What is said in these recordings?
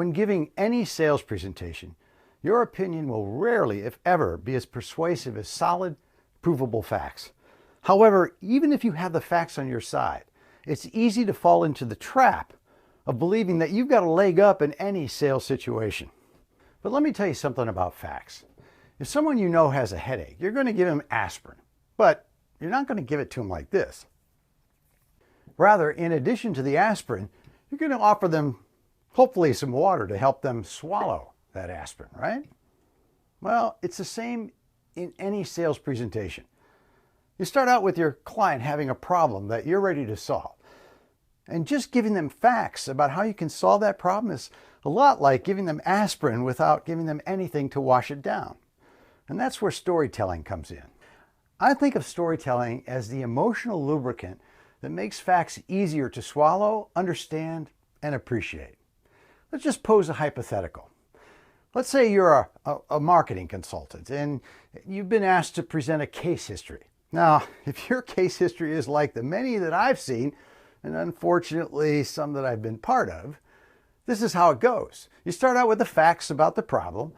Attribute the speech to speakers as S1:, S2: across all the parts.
S1: When giving any sales presentation, your opinion will rarely, if ever, be as persuasive as solid, provable facts. However, even if you have the facts on your side, it's easy to fall into the trap of believing that you've got a leg up in any sales situation. But let me tell you something about facts. If someone you know has a headache, you're going to give them aspirin, but you're not going to give it to them like this. Rather, in addition to the aspirin, you're going to offer them hopefully some water to help them swallow that aspirin, right? Well, it's the same in any sales presentation. You start out with your client having a problem that you're ready to solve. And just giving them facts about how you can solve that problem is a lot like giving them aspirin without giving them anything to wash it down. And that's where storytelling comes in. I think of storytelling as the emotional lubricant that makes facts easier to swallow, understand, and appreciate. Let's just pose a hypothetical. Let's say you're a marketing consultant and you've been asked to present a case history. Now, if your case history is like the many that I've seen, and unfortunately some that I've been part of, this is how it goes. You start out with the facts about the problem,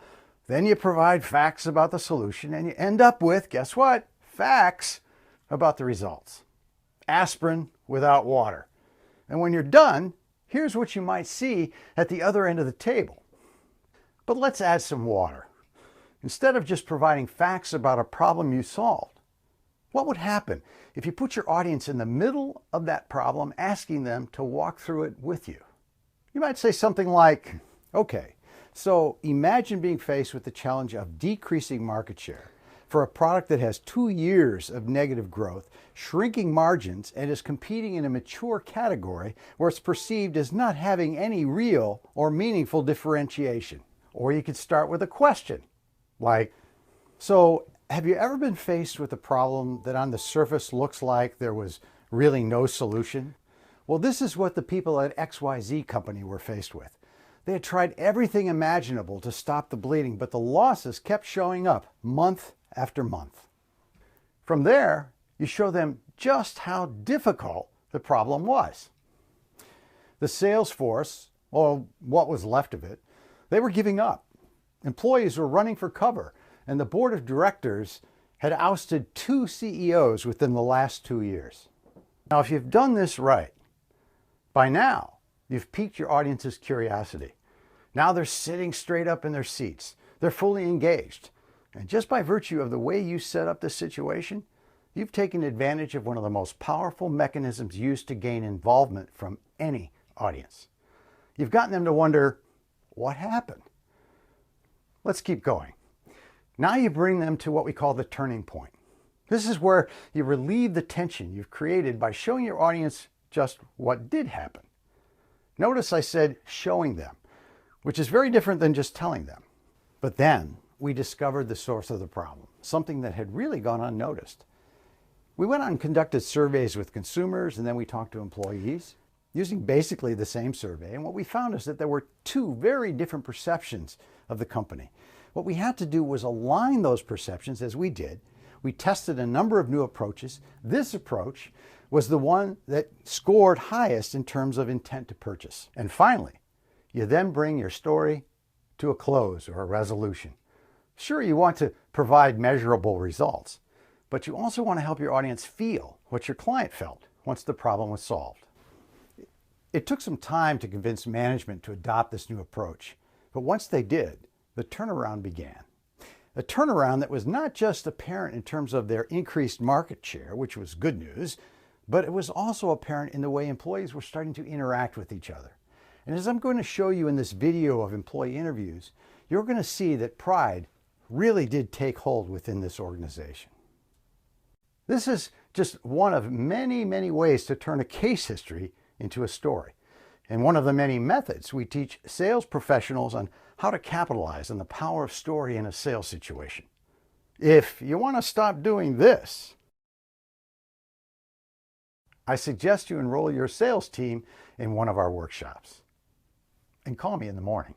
S1: then you provide facts about the solution, and you end up with, guess what? Facts about the results. Aspirin without water. And when you're done, here's what you might see at the other end of the table. But let's add some water. Instead of just providing facts about a problem you solved, what would happen if you put your audience in the middle of that problem, asking them to walk through it with you? You might say something like, okay, so imagine being faced with the challenge of decreasing market share for a product that has 2 years of negative growth, shrinking margins, and is competing in a mature category where it's perceived as not having any real or meaningful differentiation. Or you could start with a question like, so have you ever been faced with a problem that on the surface looks like there was really no solution? Well, this is what the people at XYZ company were faced with. They had tried everything imaginable to stop the bleeding, but the losses kept showing up month after month. From there, you show them just how difficult the problem was. The sales force, or what was left of it, they were giving up. Employees were running for cover, and the board of directors had ousted 2 CEOs within the last 2 years. Now, if you've done this right, by now, you've piqued your audience's curiosity. Now they're sitting straight up in their seats. They're fully engaged. And just by virtue of the way you set up this situation, you've taken advantage of one of the most powerful mechanisms used to gain involvement from any audience. You've gotten them to wonder, what happened? Let's keep going. Now you bring them to what we call the turning point. This is where you relieve the tension you've created by showing your audience just what did happen. Notice I said showing them, which is very different than just telling them. But then we discovered the source of the problem, something that had really gone unnoticed. We went on and conducted surveys with consumers, and then we talked to employees using basically the same survey. And what we found is that there were 2 very different perceptions of the company. What we had to do was align those perceptions as we did. We tested a number of new approaches. This approach was the one that scored highest in terms of intent to purchase. And finally, you then bring your story to a close or a resolution. Sure, you want to provide measurable results, but you also want to help your audience feel what your client felt once the problem was solved. It took some time to convince management to adopt this new approach, but once they did, the turnaround began. A turnaround that was not just apparent in terms of their increased market share, which was good news, but it was also apparent in the way employees were starting to interact with each other. And as I'm going to show you in this video of employee interviews, you're going to see that pride really did take hold within this organization. This is just one of many, many ways to turn a case history into a story. And one of the many methods we teach sales professionals on how to capitalize on the power of story in a sales situation. If you want to stop doing this, I suggest you enroll your sales team in one of our workshops. And call me in the morning.